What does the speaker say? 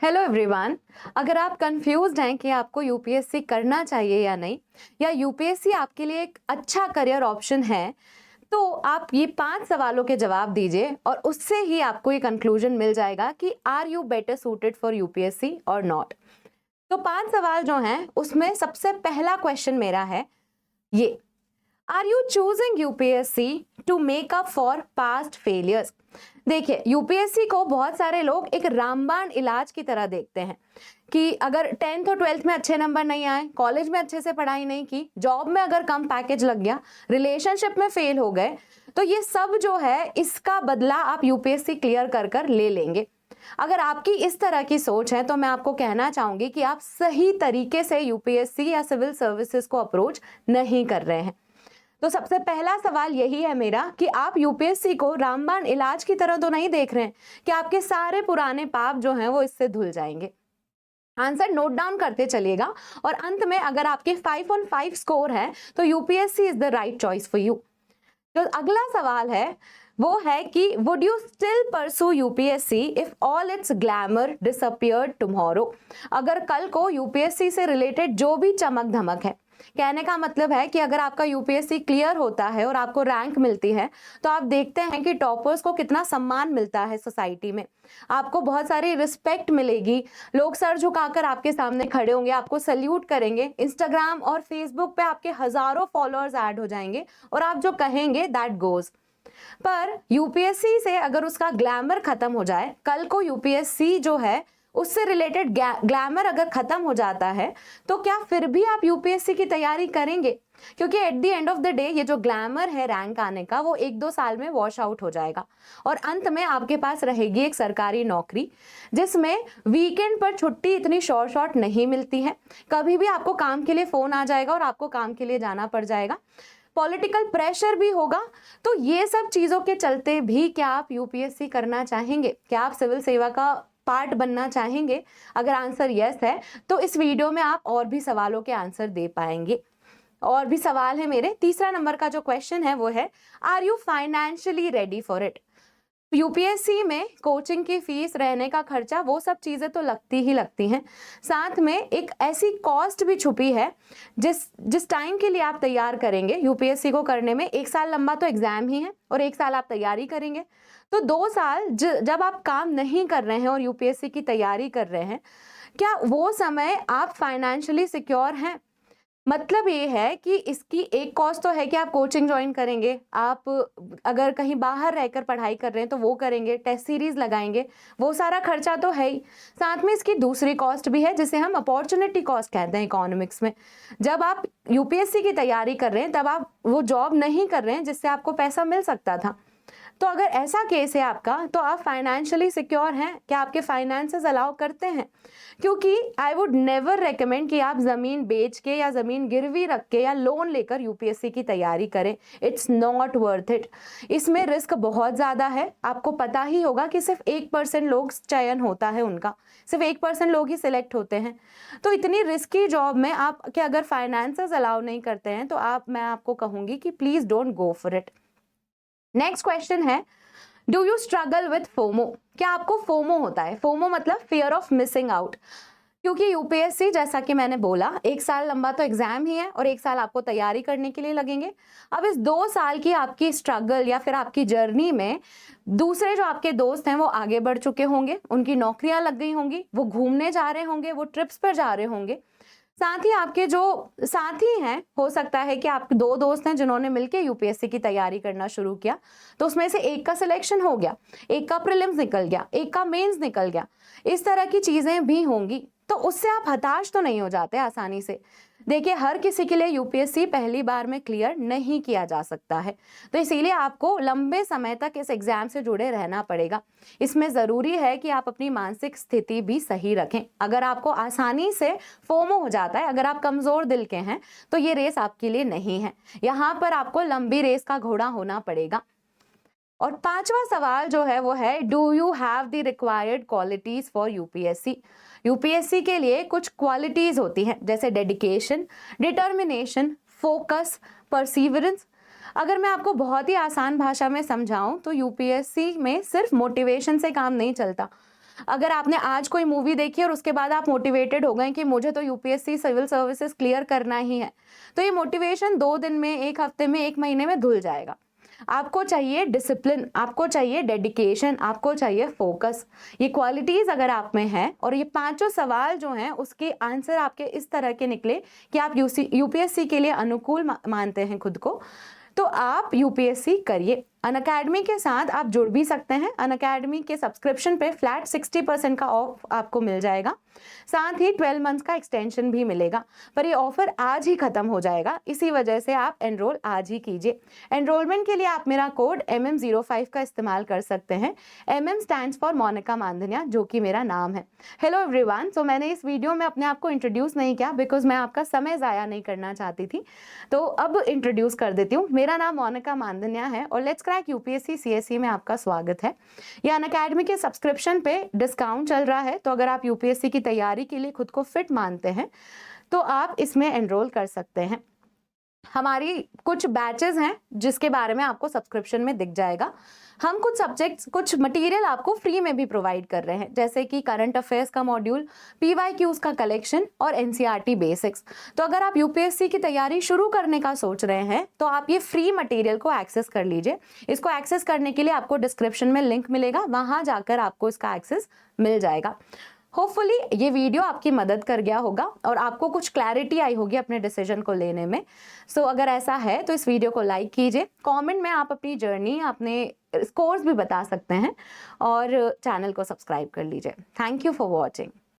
Hello everyone. अगर आप confused हैं कि आपको यूपीएससी करना चाहिए या नहीं, या यूपीएससी आपके लिए एक अच्छा करियर ऑप्शन है, तो आप ये 5 सवालों के जवाब दीजिए और उससे ही आपको ये कंक्लूजन मिल जाएगा कि are you better suited for UPSC और नॉट। तो 5 सवाल जो हैं उसमें सबसे पहला क्वेश्चन मेरा है ये: are you choosing UPSC to make up for past failures? देखिए, यूपीएससी को बहुत सारे लोग एक रामबाण इलाज की तरह देखते हैं कि अगर 10th और 12th में अच्छे नंबर नहीं आए, कॉलेज में अच्छे से पढ़ाई नहीं की, जॉब में अगर कम पैकेज लग गया, रिलेशनशिप में फेल हो गए, तो ये सब जो है इसका बदला आप यूपीएससी क्लियर कर कर ले लेंगे। अगर आपकी इस तरह की सोच है तो मैं आपको कहना चाहूंगी कि आप सही तरीके से यूपीएससी या सिविल सर्विसेज को अप्रोच नहीं कर रहे हैं। तो सबसे पहला सवाल यही है मेरा कि आप यूपीएससी को रामबाण इलाज की तरह तो नहीं देख रहे हैं कि आपके सारे पुराने पाप जो हैं वो इससे धुल जाएंगे। आंसर नोट डाउन करते चलिएगा और अंत में अगर आपके 5 on 5 स्कोर है तो UPSC is the right choice for you. जो अगला सवाल है वो है कि would you still pursue UPSC if all its glamour disappeared tomorrow? अगर कल को यूपीएससी से रिलेटेड जो भी चमक धमक है, कहने का मतलब है कि अगर आपका यूपीएससी क्लियर होता है और आपको रैंक मिलती है तो आप देखते हैं कि टॉपर्स को कितना सम्मान मिलता है सोसाइटी में, आपको बहुत सारी रिस्पेक्ट मिलेगी, लोग सर झुकाकर आपके सामने खड़े होंगे, आपको सल्यूट करेंगे, इंस्टाग्राम और फेसबुक पे आपके हजारों फॉलोअर्स ऐड हो जाएंगे और आप जो कहेंगे दैट गोज। पर यूपीएससी से अगर उसका ग्लैमर खत्म हो जाए, कल को यूपीएससी जो है उससे रिलेटेड ग्लैमर अगर खत्म हो जाता है, तो क्या फिर भी आप यूपीएससी की तैयारी करेंगे? क्योंकि at the end of the day ये जो ग्लैमर है रैंक आने का वो 1-2 साल में वॉश आउट हो जाएगा और अंत में आपके पास रहेगी एक सरकारी नौकरी जिसमें वीकेंड पर छुट्टी इतनी शॉर्ट नहीं मिलती है, कभी भी आपको काम के लिए फोन आ जाएगा और आपको काम के लिए जाना पड़ जाएगा, पॉलिटिकल प्रेशर भी होगा। तो ये सब चीजों के चलते भी क्या आप यूपीएससी करना चाहेंगे? क्या आप सिविल सेवा का पार्ट बनना चाहेंगे? अगर आंसर यस है तो इस वीडियो में आप और भी सवालों के आंसर दे पाएंगे। और भी सवाल है मेरे। तीसरा नंबर का जो क्वेश्चन है वो है, are you financially ready for it? UPSC में कोचिंग की फीस, रहने का खर्चा, वो सब चीजें तो लगती ही लगती हैं, साथ में एक ऐसी कॉस्ट भी छुपी है जिस टाइम के लिए आप तैयार करेंगे यूपीएससी को करने में, 1 साल लंबा तो एग्जाम ही है और 1 साल आप तैयारी करेंगे, तो 2 साल जब आप काम नहीं कर रहे हैं और यूपीएससी की तैयारी कर रहे हैं, क्या वो समय आप फाइनेंशियली सिक्योर हैं? मतलब ये है कि इसकी एक कॉस्ट तो है कि आप कोचिंग ज्वाइन करेंगे, आप अगर कहीं बाहर रहकर पढ़ाई कर रहे हैं तो वो करेंगे, टेस्ट सीरीज लगाएंगे, वो सारा खर्चा तो है ही। साथ में इसकी दूसरी कॉस्ट भी है जिसे हम अपॉर्चुनिटी कॉस्ट कहते हैं इकोनॉमिक्स में। जब आप यूपीएससी की तैयारी कर रहे हैं तब आप वो जॉब नहीं कर रहे हैं जिससे आपको पैसा मिल सकता था। तो अगर ऐसा केस है आपका तो आप फाइनेंशियली सिक्योर हैं? क्या आपके फाइनेंसेस अलाउ करते हैं? क्योंकि आई वुड नेवर रेकमेंड कि आप जमीन बेच के या जमीन गिरवी रख के या लोन लेकर यूपीएससी की तैयारी करें। It's not worth it. इसमें रिस्क बहुत ज्यादा है। आपको पता ही होगा कि सिर्फ 1% लोग चयन होता है उनका, सिर्फ 1% लोग ही सिलेक्ट होते हैं। तो इतनी रिस्की जॉब में आप के अगर फाइनेंसेस अलाउ नहीं करते हैं तो मैं आपको कहूंगी कि please don't go for it. Next question है, do you struggle with FOMO? क्या आपको फोमो होता है? फोमो मतलब फियर ऑफ मिसिंग आउट। क्योंकि यूपीएससी, जैसा कि मैंने बोला, 1 साल लंबा तो एग्जाम ही है और 1 साल आपको तैयारी करने के लिए लगेंगे। अब इस 2 साल की आपकी स्ट्रगल या फिर आपकी जर्नी में दूसरे जो आपके दोस्त हैं वो आगे बढ़ चुके होंगे, उनकी नौकरियां लग गई होंगी, वो घूमने जा रहे होंगे, वो ट्रिप्स पर जा रहे होंगे। साथ ही आपके जो साथी हैं, हो सकता है कि आपके 2 दोस्त हैं जिन्होंने मिलकर यूपीएससी की तैयारी करना शुरू किया, तो उसमें से एक का सिलेक्शन हो गया, एक का प्रीलिम्स निकल गया, एक का मेंस निकल गया, इस तरह की चीजें भी होंगी। तो उससे आप हताश तो नहीं हो जाते आसानी से। देखिए, हर किसी के लिए यूपीएससी पहली बार में क्लियर नहीं किया जा सकता है, तो इसीलिए आपको लंबे समय तक इस एग्जाम से जुड़े रहना पड़ेगा। इसमें जरूरी है कि आप अपनी मानसिक स्थिति भी सही रखें। अगर आपको आसानी से फोमो हो जाता है, अगर आप कमजोर दिल के हैं, तो ये रेस आपके लिए नहीं है। यहाँ पर आपको लंबी रेस का घोड़ा होना पड़ेगा। और 5वां सवाल जो है वो है, do you have the required qualities for UPSC? UPSC के लिए कुछ क्वालिटीज होती हैं, जैसे डेडिकेशन, डिटर्मिनेशन, फोकस, परसीवरेंस। अगर मैं आपको बहुत ही आसान भाषा में समझाऊं तो यूपीएससी में सिर्फ मोटिवेशन से काम नहीं चलता। अगर आपने आज कोई मूवी देखी और उसके बाद आप मोटिवेटेड हो गए कि मुझे तो यूपीएससी सिविल सर्विसेज क्लियर करना ही है, तो ये मोटिवेशन 2 दिन में, 1 हफ्ते में, 1 महीने में धुल जाएगा। आपको चाहिए डिसिप्लिन, आपको चाहिए डेडिकेशन, आपको चाहिए फोकस। ये क्वालिटीज अगर आप में है और ये पांचों सवाल जो हैं उसके आंसर आपके इस तरह के निकले कि आप यूपीएससी के लिए अनुकूल मानते हैं खुद को, तो आप यूपीएससी करिए। अनअकैडमी के साथ आप जुड़ भी सकते हैं। अनअकैडमी के सब्सक्रिप्शन पे फ्लैट 60% का ऑफ आपको मिल जाएगा, साथ ही 12 मंथ्स का एक्सटेंशन भी मिलेगा। पर ये ऑफर आज ही खत्म हो जाएगा, इसी वजह से आप एनरोल आज ही कीजिए। एनरोलमेंट के लिए आप मेरा कोड MM05 का इस्तेमाल कर सकते हैं। MM स्टैंड्स फॉर मोनिका मांधनिया, जो कि मेरा नाम है। Hello everyone. सो मैंने इस वीडियो में अपने आप को इंट्रोड्यूस नहीं किया बिकॉज मैं आपका समय ज़ाया नहीं करना चाहती थी, तो अब इंट्रोड्यूस कर देती हूँ। मेरा नाम मोनिका मांधनिया है और लेट्स क्रैक यूपीएससी सीएसई में आपका स्वागत है। ये अनअकैडमी के सब्सक्रिप्शन पे डिस्काउंट चल रहा है, तो अगर आप यूपीएससी की तैयारी के लिए खुद को फिट मानते हैं तो आप इसमें एनरोल कर सकते हैं। हमारी कुछ बैचेस हैं जिसके बारे में आपको सब्सक्रिप्शन में दिख जाएगा। हम कुछ सब्जेक्ट्स, कुछ मटेरियल आपको फ्री में भी प्रोवाइड कर रहे हैं, जैसे कि करंट अफेयर्स का मॉड्यूल, PYQs का कलेक्शन और NCERT बेसिक्स। तो अगर आप यूपीएससी की तैयारी शुरू करने का सोच रहे हैं तो आप ये फ्री मटेरियल को एक्सेस कर लीजिए। इसको एक्सेस करने के लिए आपको डिस्क्रिप्शन में लिंक मिलेगा, वहां जाकर आपको इसका एक्सेस मिल जाएगा। होपफुली ये वीडियो आपकी मदद कर गया होगा और आपको कुछ क्लैरिटी आई होगी अपने डिसीजन को लेने में। सो अगर ऐसा है तो इस वीडियो को लाइक कीजिए। कमेंट में आप अपनी जर्नी, अपने स्कोर्स भी बता सकते हैं और चैनल को सब्सक्राइब कर लीजिए। Thank you for watching.